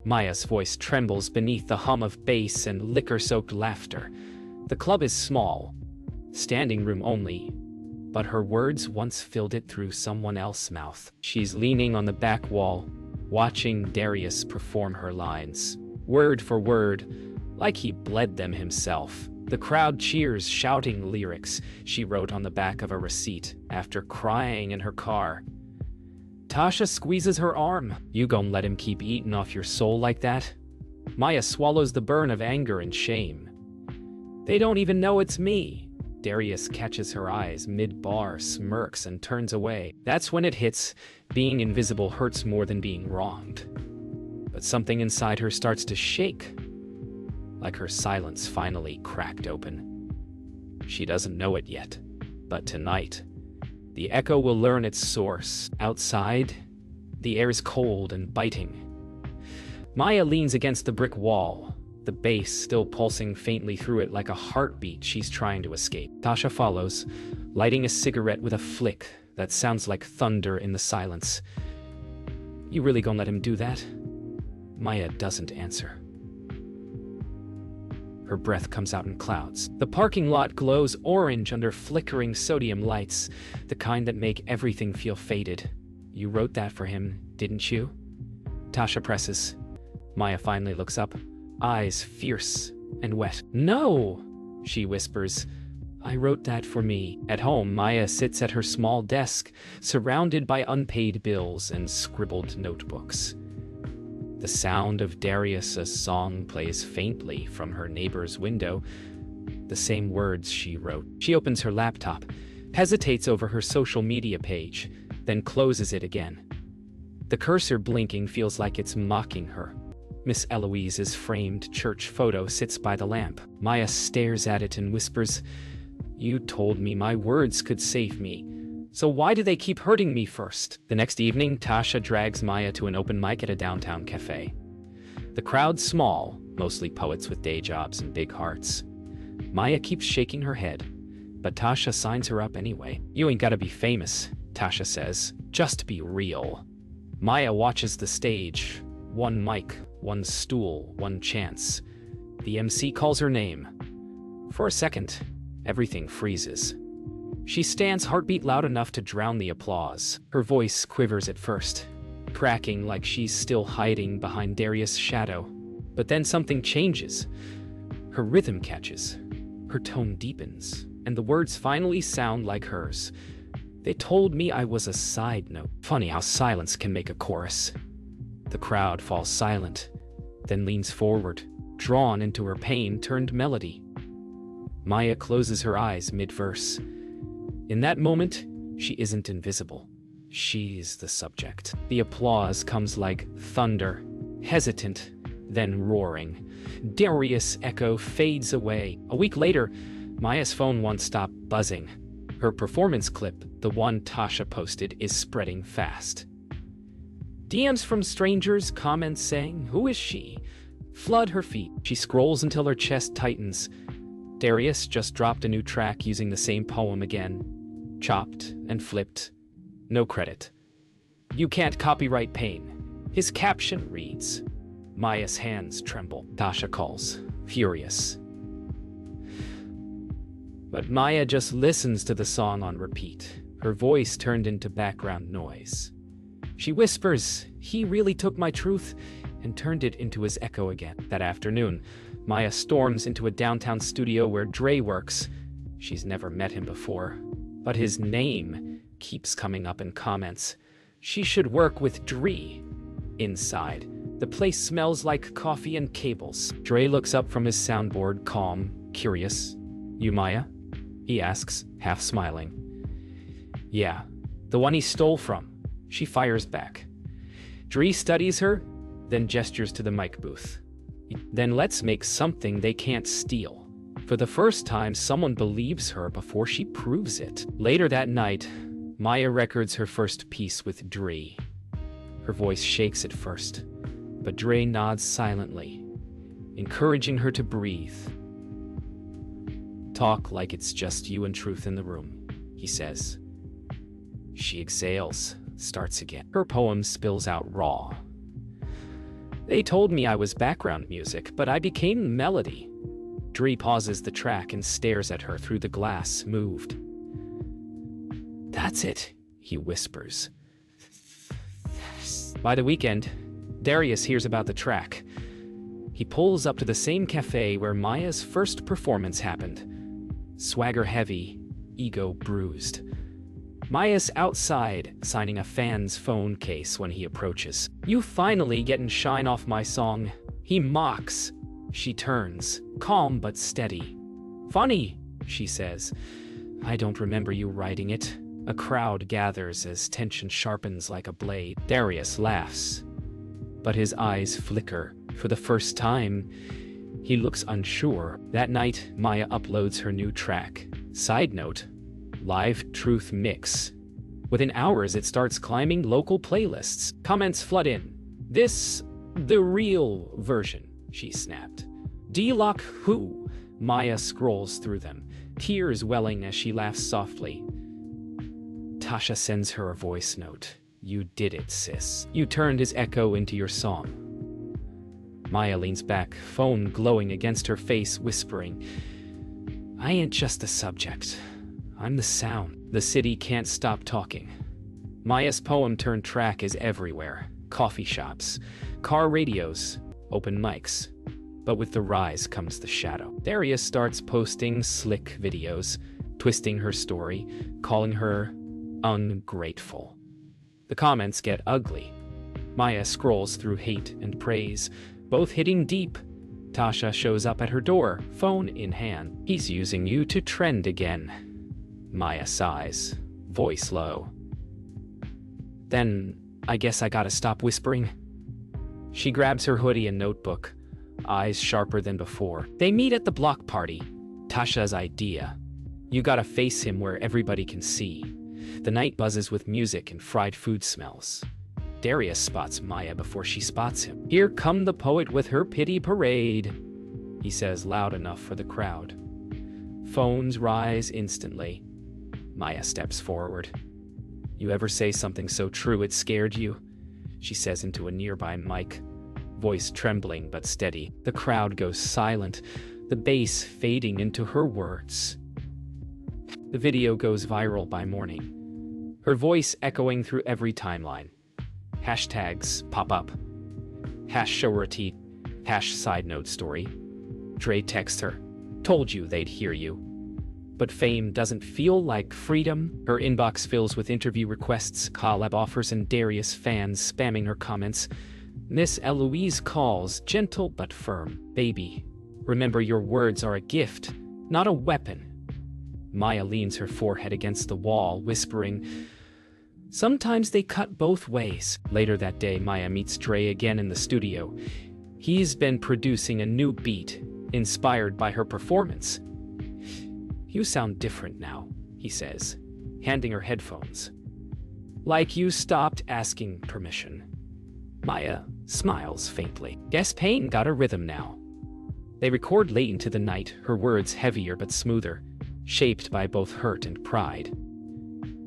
Maya's voice trembles beneath the hum of bass and liquor-soaked laughter. The club is small, standing room only, but her words once filled it through someone else's mouth. She's leaning on the back wall, watching Darius perform her lines, word for word, like he bled them himself. The crowd cheers, shouting lyrics she wrote on the back of a receipt after crying in her car. Tasha squeezes her arm. You gon' let him keep eating off your soul like that? Maya swallows the burn of anger and shame. They don't even know it's me. Darius catches her eyes mid-bar, smirks, and turns away. That's when it hits. Being invisible hurts more than being wronged. But something inside her starts to shake, like her silence finally cracked open. She doesn't know it yet, but tonight, the echo will learn its source. Outside, the air is cold and biting. Maya leans against the brick wall, the bass still pulsing faintly through it like a heartbeat she's trying to escape. Tasha follows, lighting a cigarette with a flick that sounds like thunder in the silence. You really gonna let him do that? Maya doesn't answer. Her breath comes out in clouds. The parking lot glows orange under flickering sodium lights, the kind that make everything feel faded. You wrote that for him, didn't you? Tasha presses. Maya finally looks up, eyes fierce and wet. No, she whispers. I wrote that for me. At home, Maya sits at her small desk, surrounded by unpaid bills and scribbled notebooks. The sound of Darius' song plays faintly from her neighbor's window, the same words she wrote. She opens her laptop, hesitates over her social media page, then closes it again. The cursor blinking feels like it's mocking her. Miss Eloise's framed church photo sits by the lamp. Maya stares at it and whispers, You told me my words could save me. So why do they keep hurting me first? The next evening, Tasha drags Maya to an open mic at a downtown cafe. The crowd's small, mostly poets with day jobs and big hearts. Maya keeps shaking her head, but Tasha signs her up anyway. You ain't gotta be famous, Tasha says. Just be real. Maya watches the stage. One mic, one stool, one chance. The MC calls her name. For a second, everything freezes. She stands, heartbeat loud enough to drown the applause. Her voice quivers at first, cracking like she's still hiding behind Darius' shadow. But then something changes. Her rhythm catches, her tone deepens, and the words finally sound like hers. They told me I was a side note. Funny how silence can make a chorus. The crowd falls silent, then leans forward, drawn into her pain-turned melody. Maya closes her eyes mid-verse. In that moment, she isn't invisible. She's the subject. The applause comes like thunder, hesitant, then roaring. Darius' echo fades away. A week later, Maya's phone won't stop buzzing. Her performance clip, the one Tasha posted, is spreading fast. DMs from strangers, comments saying, "Who is she?" flood her feed. She scrolls until her chest tightens. Darius just dropped a new track using the same poem again. Chopped and flipped. No credit. You can't copyright pain. His caption reads, Maya's hands tremble. Tasha calls, furious. But Maya just listens to the song on repeat, her voice turned into background noise. She whispers, he really took my truth and turned it into his echo again. That afternoon, Maya storms into a downtown studio where Dre works. She's never met him before, but his name keeps coming up in comments. She should work with Dre. Inside, the place smells like coffee and cables. Dre looks up from his soundboard, calm, curious. You Maya? He asks, half smiling. Yeah, the one he stole from. She fires back. Dre studies her, then gestures to the mic booth. Then let's make something they can't steal. For the first time, someone believes her before she proves it. Later that night, Maya records her first piece with Dre. Her voice shakes at first, but Dre nods silently, encouraging her to breathe. Talk like it's just you and truth in the room, he says. She exhales, starts again. Her poem spills out raw. They told me I was background music, but I became melody. Dre pauses the track and stares at her through the glass, moved. That's it, he whispers. By the weekend, Darius hears about the track. He pulls up to the same cafe where Maya's first performance happened. Swagger heavy, ego bruised. Maya's outside, signing a fan's phone case when he approaches. You finally getting shine off my song. He mocks. She turns, calm but steady. Funny, she says. I don't remember you writing it. A crowd gathers as tension sharpens like a blade. Darius laughs, but his eyes flicker. For the first time, he looks unsure. That night, Maya uploads her new track. Side note, Live Truth Mix. Within hours, it starts climbing local playlists. Comments flood in. This, the real version, she snapped. D-Lock who? Maya scrolls through them, tears welling as she laughs softly. Tasha sends her a voice note. You did it, sis. You turned his echo into your song. Maya leans back, phone glowing against her face, whispering, I ain't just the subject. I'm the sound. The city can't stop talking. Maya's poem-turned-track is everywhere. Coffee shops, car radios, open mics. But with the rise comes the shadow. Darius starts posting slick videos, twisting her story, calling her ungrateful. The comments get ugly. Maya scrolls through hate and praise, both hitting deep. Tasha shows up at her door, phone in hand. He's using you to trend again. Maya sighs, voice low. Then, I guess I gotta stop whispering. She grabs her hoodie and notebook, eyes sharper than before. They meet at the block party. Tasha's idea. You gotta face him where everybody can see. The night buzzes with music and fried food smells. Darius spots Maya before she spots him. Here come the poet with her pity parade, he says loud enough for the crowd. Phones rise instantly. Maya steps forward. You ever say something so true it scared you? She says into a nearby mic, voice trembling but steady. The crowd goes silent, the bass fading into her words. The video goes viral by morning, her voice echoing through every timeline. Hashtags pop up. Hash show repeat. Hash side note story. Dre texts her. Told you they'd hear you. But fame doesn't feel like freedom. Her inbox fills with interview requests, collab offers, and Darius fans spamming her comments. Miss Eloise calls, gentle but firm. Baby, remember your words are a gift, not a weapon. Maya leans her forehead against the wall, whispering, sometimes they cut both ways. Later that day, Maya meets Dre again in the studio. He's been producing a new beat, inspired by her performance. You sound different now, he says, handing her headphones. Like you stopped asking permission. Maya smiles faintly. Guess Payne got a rhythm now. They record late into the night, her words heavier but smoother, shaped by both hurt and pride.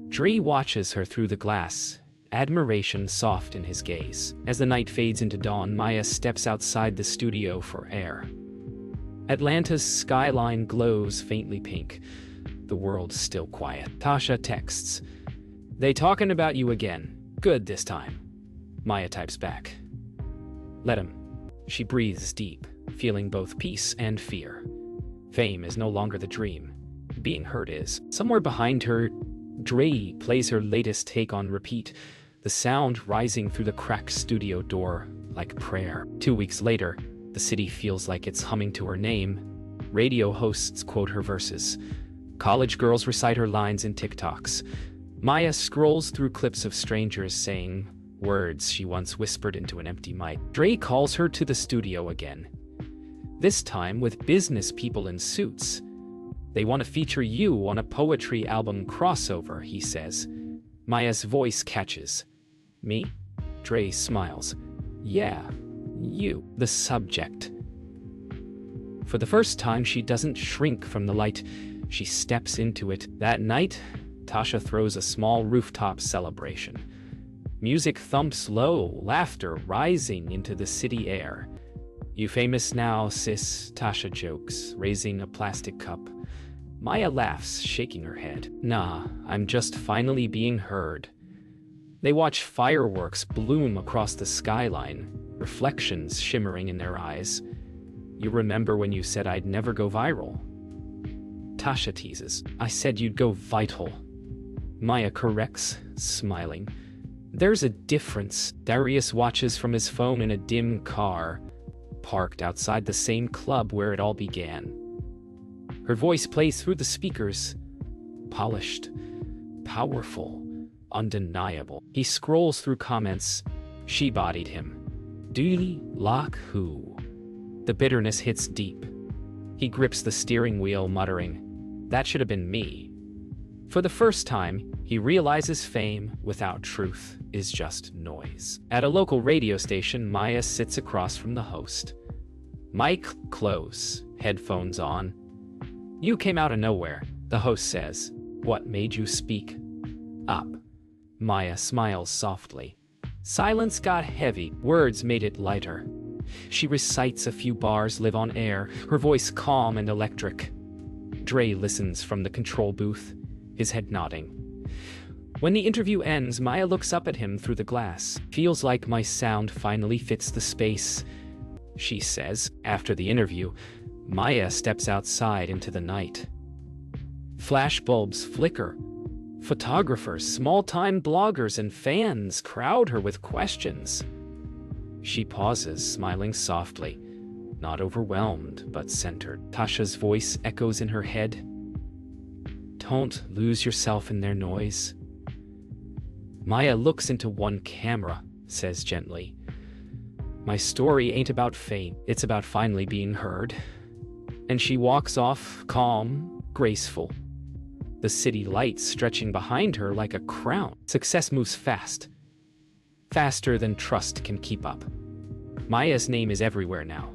Dre watches her through the glass, admiration soft in his gaze. As the night fades into dawn, Maya steps outside the studio for air. Atlanta's skyline glows faintly pink. The world's still quiet. Tasha texts, they talking about you again. Good this time. Maya types back. Let him. She breathes deep, feeling both peace and fear. Fame is no longer the dream. Being heard is. Somewhere behind her, Dre plays her latest take on repeat, the sound rising through the cracked studio door like prayer. 2 weeks later, the city feels like it's humming to her name. Radio hosts quote her verses. College girls recite her lines in TikToks. Maya scrolls through clips of strangers saying words she once whispered into an empty mic. Dre calls her to the studio again. This time with business people in suits. They want to feature you on a poetry album crossover, he says. Maya's voice catches. Me? Dre smiles. Yeah, you, the subject. For the first time, she doesn't shrink from the light. She steps into it. That night, Tasha throws a small rooftop celebration. Music thumps low, laughter rising into the city air. "You famous now, sis," Tasha jokes, raising a plastic cup. Maya laughs, shaking her head. "Nah, I'm just finally being heard." They watch fireworks bloom across the skyline, reflections shimmering in their eyes. "You remember when you said I'd never go viral?" Tasha teases. "I said you'd go vital." Maya corrects, smiling. There's a difference. Darius watches from his phone in a dim car, parked outside the same club where it all began. Her voice plays through the speakers. Polished, powerful, undeniable. He scrolls through comments. "She bodied him. Duty, lock, who?" The bitterness hits deep. He grips the steering wheel, muttering, "That should have been me." For the first time, he realizes fame without truth is just noise. At a local radio station, Maya sits across from the host. Mic close, headphones on. "You came out of nowhere," the host says. "What made you speak up?" Maya smiles softly. Silence got heavy, words made it lighter. She recites a few bars live on air, her voice calm and electric. Dre listens from the control booth, his head nodding. When the interview ends, Maya looks up at him through the glass. "Feels like my sound finally fits the space," she says. After the interview, Maya steps outside into the night. Flashbulbs flicker. Photographers, small-time bloggers, and fans crowd her with questions. She pauses, smiling softly, not overwhelmed, but centered. Tasha's voice echoes in her head. "Don't lose yourself in their noise." Maya looks into one camera, says gently, "My story ain't about fame, it's about finally being heard." And she walks off, calm, graceful. The city lights stretching behind her like a crown. Success moves fast. Faster than trust can keep up. Maya's name is everywhere now.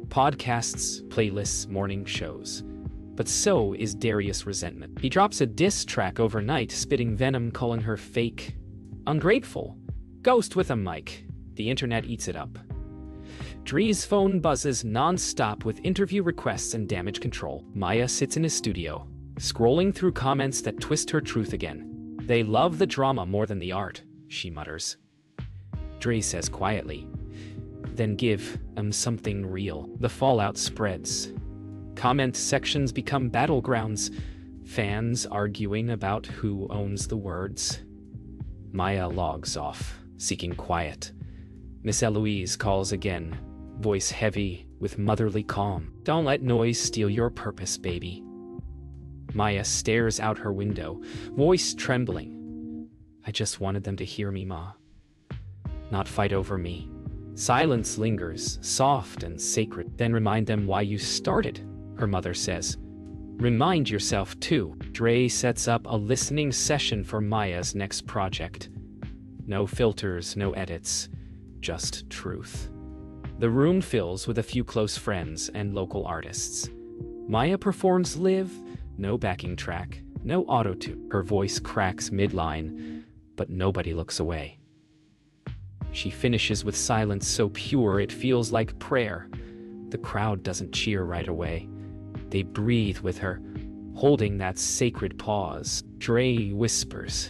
Podcasts, playlists, morning shows. But so is Darius' resentment. He drops a diss track overnight, spitting venom, calling her fake, ungrateful, ghost with a mic. The internet eats it up. Dre's phone buzzes non-stop with interview requests and damage control. Maya sits in his studio, scrolling through comments that twist her truth again. "They love the drama more than the art," she mutters. Dre says quietly, "Then give 'em something real." The fallout spreads. Comment sections become battlegrounds, fans arguing about who owns the words. Maya logs off, seeking quiet. Miss Eloise calls again, voice heavy with motherly calm. "Don't let noise steal your purpose, baby." Maya stares out her window, voice trembling. "I just wanted them to hear me, Ma. Not fight over me." Silence lingers, soft and sacred. "Then remind them why you started," her mother says. "Remind yourself, too." Dre sets up a listening session for Maya's next project. No filters, no edits, just truth. The room fills with a few close friends and local artists. Maya performs live, no backing track, no auto-tune. Her voice cracks midline, but nobody looks away. She finishes with silence so pure it feels like prayer. The crowd doesn't cheer right away. They breathe with her, holding that sacred pause. Dre whispers,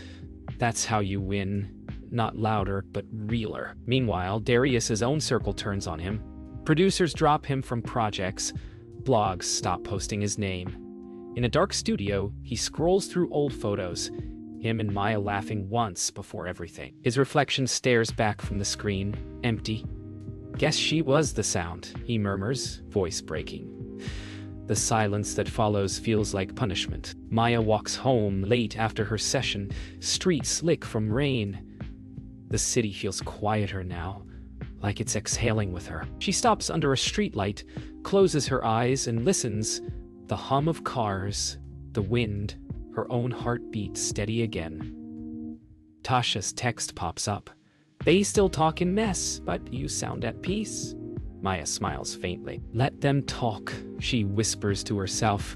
"That's how you win. Not louder, but realer." Meanwhile, Darius's own circle turns on him. Producers drop him from projects. Blogs stop posting his name. In a dark studio, he scrolls through old photos, him and Maya laughing once before everything. His reflection stares back from the screen, empty. "Guess she was the sound," he murmurs, voice breaking. The silence that follows feels like punishment. Maya walks home late after her session, streets slick from rain. The city feels quieter now, like it's exhaling with her. She stops under a streetlight, closes her eyes and listens. The hum of cars, the wind, her own heartbeat steady again. Tasha's text pops up. "They still talk in mess, but you sound at peace." Maya smiles faintly. "Let them talk," she whispers to herself.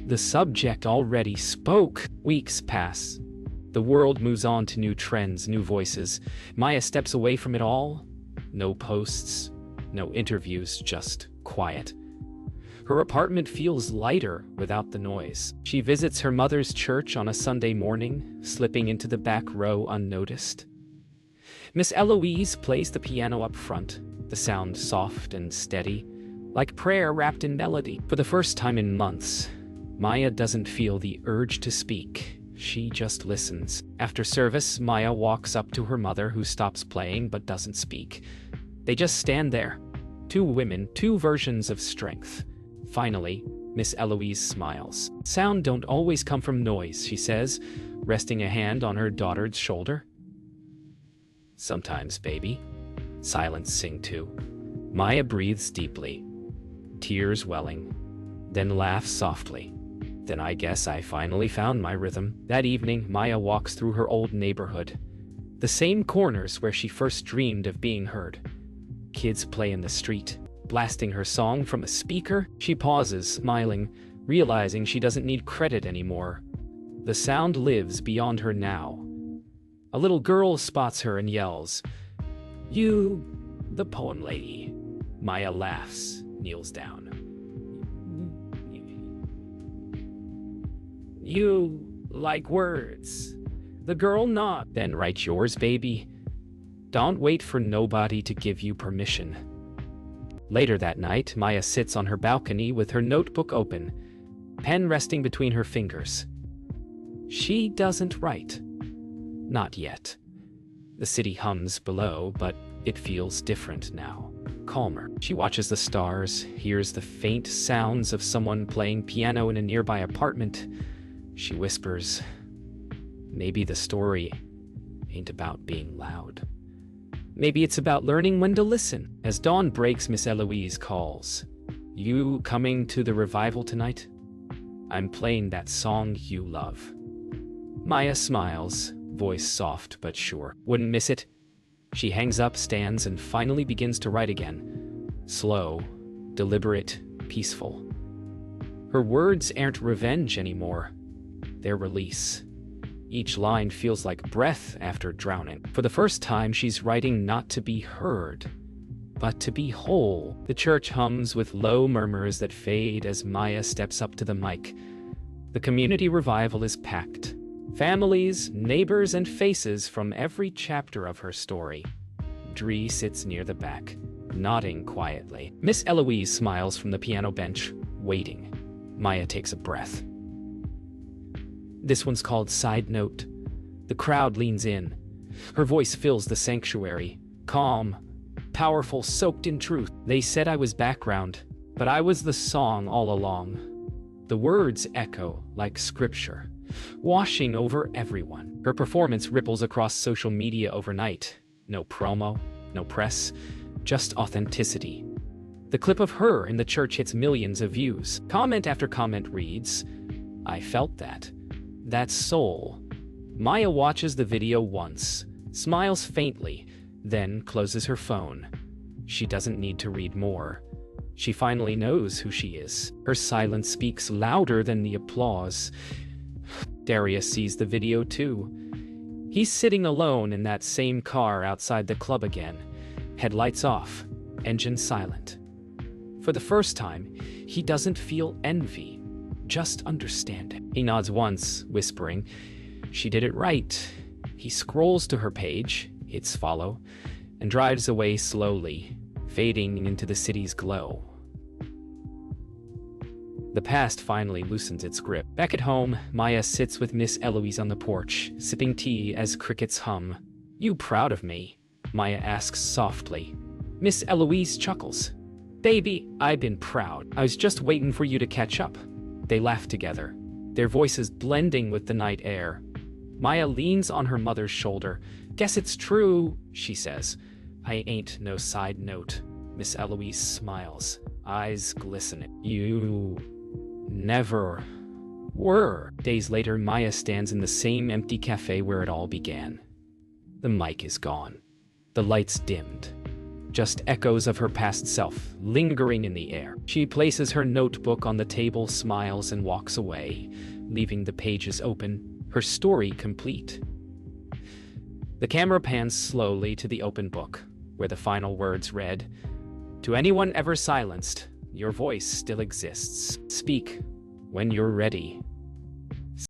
The subject already spoke. Weeks pass. The world moves on to new trends, new voices. Maya steps away from it all. No posts, no interviews, just quiet. Her apartment feels lighter without the noise. She visits her mother's church on a Sunday morning, slipping into the back row unnoticed. Miss Eloise plays the piano up front, the sound soft and steady, like prayer wrapped in melody. For the first time in months, Maya doesn't feel the urge to speak. She just listens. After service, Maya walks up to her mother, who stops playing but doesn't speak. They just stand there. Two women, two versions of strength. Finally, Miss Eloise smiles. Sound don't always come from noise, she says, resting a hand on her daughter's shoulder. Sometimes, baby. Silence sing too. Maya breathes deeply, tears welling, then laughs softly. Then I guess I finally found my rhythm. That evening, Maya walks through her old neighborhood. The same corners where she first dreamed of being heard. Kids play in the street, blasting her song from a speaker. She pauses, smiling, realizing she doesn't need credit anymore. The sound lives beyond her now. A little girl spots her and yells, "You, the poem lady." Maya laughs, kneels down. "You like words." The girl nods. "Then write yours, baby. Don't wait for nobody to give you permission." Later that night, Maya sits on her balcony with her notebook open, pen resting between her fingers. She doesn't write. Not yet. The city hums below, but it feels different now. Calmer. She watches the stars, hears the faint sounds of someone playing piano in a nearby apartment. She whispers, maybe the story ain't about being loud. Maybe it's about learning when to listen. As dawn breaks, Miss Eloise calls. "You coming to the revival tonight? I'm playing that song you love." Maya smiles, voice soft but sure. "Wouldn't miss it." She hangs up, stands, and finally begins to write again. Slow, deliberate, peaceful. Her words aren't revenge anymore. They're release. Each line feels like breath after drowning. For the first time, she's writing not to be heard, but to be whole. The church hums with low murmurs that fade as Maya steps up to the mic. The community revival is packed. Families, neighbors, and faces from every chapter of her story. Dree sits near the back, nodding quietly. Miss Eloise smiles from the piano bench, waiting. Maya takes a breath. This one's called Side Note. The crowd leans in. Her voice fills the sanctuary. Calm, powerful, soaked in truth. They said I was background, but I was the song all along. The words echo like scripture, washing over everyone. Her performance ripples across social media overnight. No promo, no press, just authenticity. The clip of her in the church hits millions of views. Comment after comment reads, "I felt that. That's soul." Maya watches the video once, smiles faintly, then closes her phone. She doesn't need to read more. She finally knows who she is. Her silence speaks louder than the applause. Darius sees the video too. He's sitting alone in that same car outside the club again. Headlights off, engine silent. For the first time, he doesn't feel envy, just understanding. He nods once, whispering, "She did it right." He scrolls to her page, hits follow, and drives away slowly, fading into the city's glow. The past finally loosens its grip. Back at home, Maya sits with Miss Eloise on the porch, sipping tea as crickets hum. "You proud of me?" Maya asks softly. Miss Eloise chuckles. "Baby, I've been proud. I was just waiting for you to catch up." They laugh together, their voices blending with the night air. Maya leans on her mother's shoulder. "Guess it's true," she says. "I ain't no side note." Miss Eloise smiles, eyes glistening. "You never were." Days later, Maya stands in the same empty cafe where it all began. The mic is gone. The lights dimmed. Just echoes of her past self, lingering in the air. She places her notebook on the table, smiles, and walks away, leaving the pages open, her story complete. The camera pans slowly to the open book, where the final words read, "To anyone ever silenced, your voice still exists. Speak when you're ready."